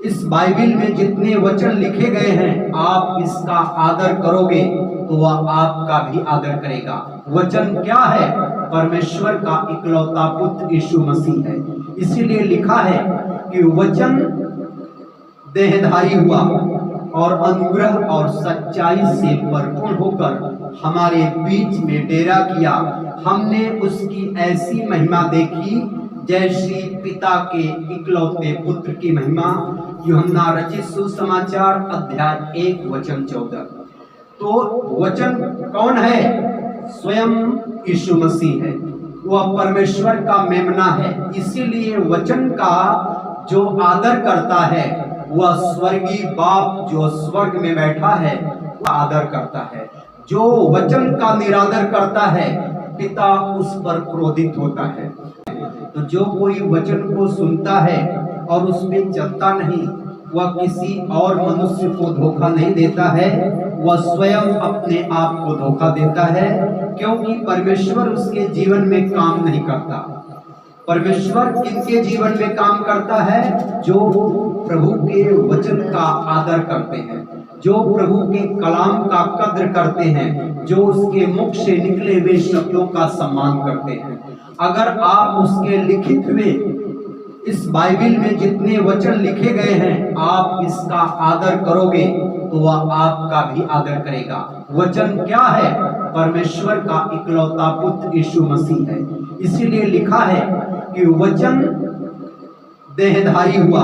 इस बाइबिल में जितने वचन लिखे गए हैं, आप इसका आदर करोगे तो वह आपका भी आदर करेगा। वचन क्या है? परमेश्वर का इकलौता पुत्र यीशु मसीह है। इसीलिए लिखा है कि वचन देहधारी हुआ और अनुग्रह और सच्चाई से भरपूर होकर हमारे बीच में डेरा किया। हमने उसकी ऐसी महिमा देखी जैसी पिता के इकलौते पुत्र की महिमा। यूहन्ना रचित सुसमाचार अध्याय 1 वचन 14। तो वचन कौन है? स्वयं यीशु मसीह है। वह परमेश्वर का मेमना है। इसीलिए वचन का जो आदर करता है वह स्वर्गीय बाप जो स्वर्ग में बैठा है आदर करता है। जो वचन का निरादर करता है पिता उस पर क्रोधित होता है। तो जो कोई वचन को सुनता है और उसमें चलता नहीं, वह किसी और मनुष्य को धोखा नहीं देता है, वह स्वयं अपने आप को धोखा देता है, क्योंकि परमेश्वर उसके जीवन में काम नहीं करता। परमेश्वर किनके जीवन में काम करता है? जो प्रभु के वचन का आदर करते हैं, जो प्रभु के कलाम का कद्र करते हैं, जो उसके मुख से निकले हुए शब्दों का सम्मान करते हैं। अगर आप उसके लिखित हुए इस बाइबिल में जितने वचन लिखे गए हैं, आप इसका आदर करोगे तो वह आपका भी आदर करेगा। वचन क्या है? परमेश्वर का इकलौता पुत्र यीशु मसीह है। इसीलिए लिखा है कि वचन देहधारी हुआ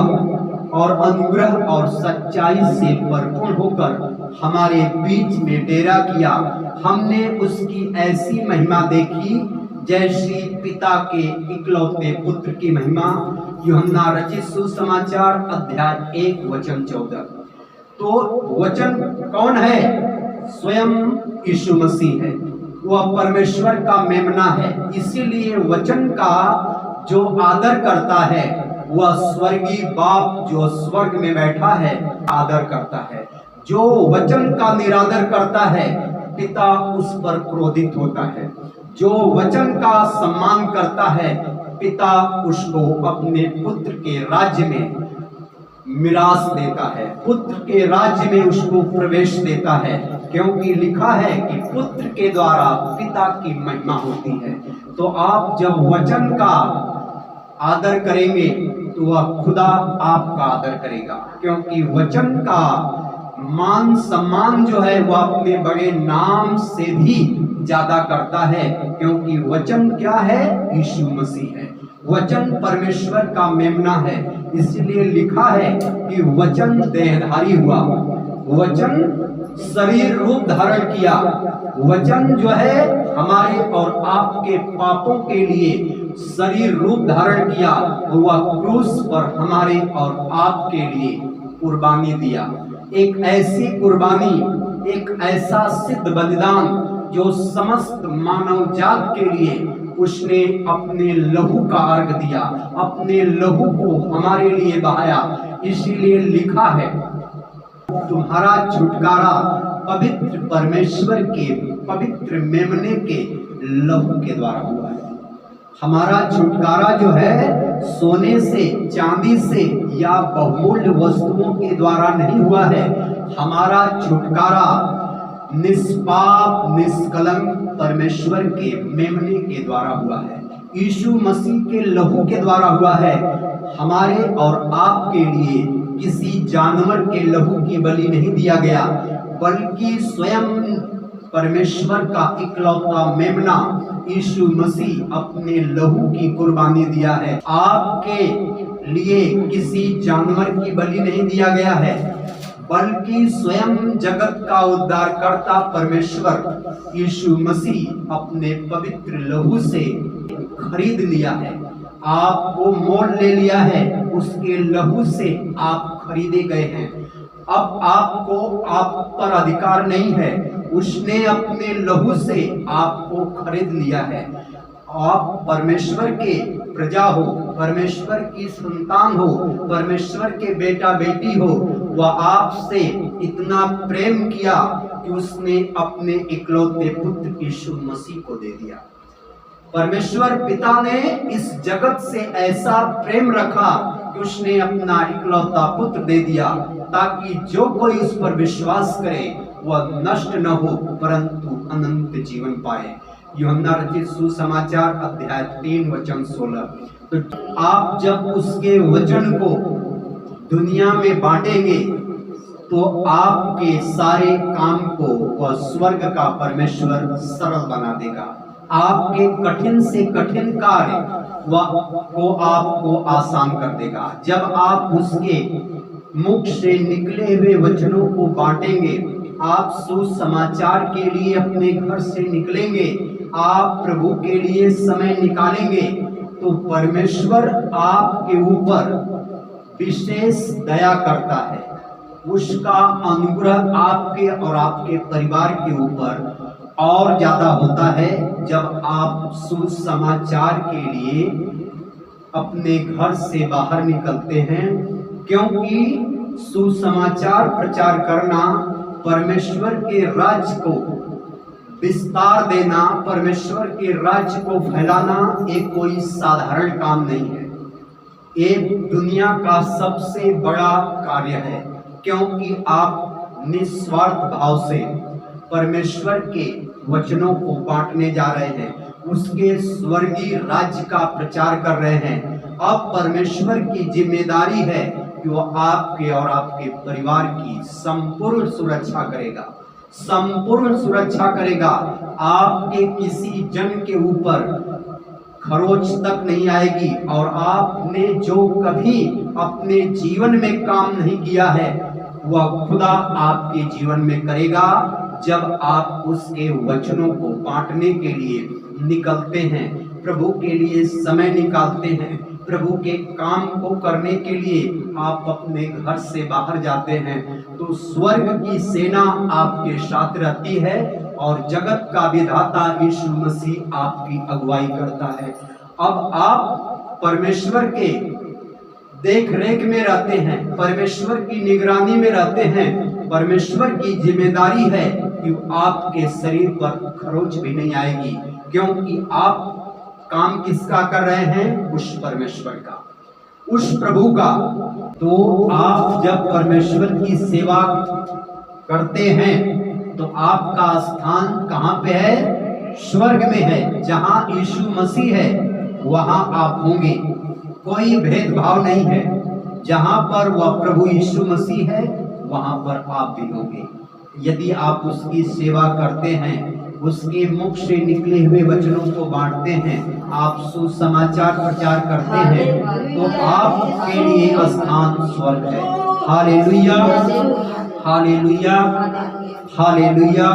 और अनुग्रह और सच्चाई से भरपूर होकर हमारे बीच में डेरा किया। हमने उसकी ऐसी महिमा देखी जैसी पिता के इकलौते पुत्र की महिमा। यूहन्ना रचित सुसमाचार अध्याय 1 वचन 14। तो वचन कौन है? स्वयं यीशु मसीह है। वह परमेश्वर का मेमना है। इसीलिए वचन का जो आदर करता है वह स्वर्गीय बाप जो स्वर्ग में बैठा है आदर करता है। जो वचन का निरादर करता है पिता उस पर क्रोधित होता है। जो वचन का सम्मान करता है पिता उसको अपने पुत्र के राज्य में मिरास देता है, पुत्र के राज्य में उसको प्रवेश देता है, क्योंकि लिखा है कि पुत्र के द्वारा पिता की महिमा होती है। तो आप जब वचन का आदर करेंगे तो वह खुदा आपका आदर करेगा, क्योंकि वचन का मान सम्मान जो है वह अपने बड़े नाम से भी ज्यादा करता है, क्योंकि वचन क्या है? यीशु मसीह है। वचन परमेश्वर का मेमना है। इसलिए लिखा है कि वचन देहधारी हुआ, वचन शरीर रूप धारण किया। वचन जो है हमारे और आपके पापों के लिए शरीर रूप धारण किया, वह क्रूस पर हमारे और आपके लिए कुर्बानी दिया। एक ऐसी कुर्बानी, एक ऐसा सिद्ध बलिदान जो समस्त मानव जात के लिए उसने अपने लहू का अर्घ दिया, अपने लहू को हमारे लिए बहाया। इसीलिए लिखा है तुम्हारा छुटकारा पवित्र परमेश्वर के पवित्र मेमने के लहू के द्वारा हुआ है। हमारा छुटकारा जो है सोने से, चांदी से या बहुमूल्य वस्तुओं के द्वारा नहीं हुआ है। हमारा छुटकारा निष्पाप निष्कलंक परमेश्वर के मेमने के द्वारा हुआ है, यीशु मसीह के लहू के द्वारा हुआ है। हमारे और आपके लिए किसी जानवर के लहू की बलि नहीं दिया गया, बल्कि स्वयं परमेश्वर का इकलौता मेमना यीशु मसीह अपने लहू की कुर्बानी दिया है। आपके लिए किसी जानवर की बलि नहीं दिया गया है, बल्कि स्वयं जगत का उद्धारकर्ता परमेश्वर यीशु मसीह अपने पवित्र लहू से खरीद लिया है, आपको मोल ले लिया है। उसके लहू से आप खरीदे गए हैं। अब आपको आप पर अधिकार नहीं है, उसने अपने लहू से आपको खरीद लिया है। आप परमेश्वर के प्रजा हो, परमेश्वर की संतान हो, परमेश्वर के बेटा बेटी हो। वह आपसे इतना प्रेम किया कि उसने अपने इकलौते पुत्र यीशु मसीह को दे दिया। परमेश्वर पिता ने इस जगत से ऐसा प्रेम रखा कि उसने अपना इकलौता पुत्र दे दिया, ताकि जो कोई उस पर विश्वास करे वह नष्ट न हो परंतु अनंत जीवन पाए। यूहन्ना रचित सुसमाचार अध्याय 3 वचन 16। तो आप जब उसके वचन को दुनिया में बांटेंगे तो आपके सारे काम को वह स्वर्ग का परमेश्वर सरल बना देगा। आपके कठिन से कठिन कार्य वह को आपको आसान कर देगा। जब आप उसके मुख से निकले हुए वचनों को बांटेंगे, आप सुसमाचार के लिए अपने घर से निकलेंगे, आप प्रभु के लिए समय निकालेंगे, तो परमेश्वर आपके ऊपर विशेष दया करता है। उसका अनुग्रह आपके और आपके परिवार के ऊपर और ज्यादा होता है जब आप सुसमाचार के लिए अपने घर से बाहर निकलते हैं, क्योंकि सुसमाचार प्रचार करना परमेश्वर के राज्य को विस्तार देना, परमेश्वर के राज्य को फैलाना एक कोई साधारण काम नहीं है। एक दुनिया का सबसे बड़ा कार्य है, क्योंकि आप निस्वार्थ भाव से परमेश्वर के वचनों को बांटने जा रहे हैं, उसके स्वर्गीय राज्य का प्रचार कर रहे हैं। अब परमेश्वर की जिम्मेदारी है कि वो आपके और आपके परिवार की संपूर्ण सुरक्षा करेगा, संपूर्ण सुरक्षा करेगा। आपके किसी जन के ऊपर खरोच तक नहीं आएगी, और आपने जो कभी अपने जीवन में काम नहीं किया है वह खुदा आपके जीवन में करेगा जब आप उसके वचनों को बांटने के लिए निकलते हैं, प्रभु के लिए समय निकालते हैं, प्रभु के काम को करने के लिए आप अपने घर से बाहर जाते हैं, तो स्वर्ग की सेना आपके साथ रहती है और जगत का विधाता यीशु मसीह आपकी अगुवाई करता है। अब आप परमेश्वर के देख रेख में रहते हैं, परमेश्वर की निगरानी में रहते हैं। परमेश्वर की जिम्मेदारी है कि आपके शरीर पर खरोच भी नहीं आएगी, क्योंकि आप काम किसका कर रहे हैं? उस परमेश्वर का, उस प्रभु का। तो आप जब परमेश्वर की सेवा करते हैं तो आपका स्थान कहाँ पे है? स्वर्ग में है। जहाँ यीशु मसीह है वहाँ आप होंगे, कोई भेदभाव नहीं है। जहाँ पर वह प्रभु यीशु मसीह है वहाँ पर आप भी होंगे। यदि आप उसकी सेवा करते हैं, उसके मुख से निकले हुए वचनों को बांटते हैं, आप सुसमाचार प्रचार करते हैं, तो आपके लिए स्थान स्वर्ग है। Hallelujah, hallelujah, hallelujah.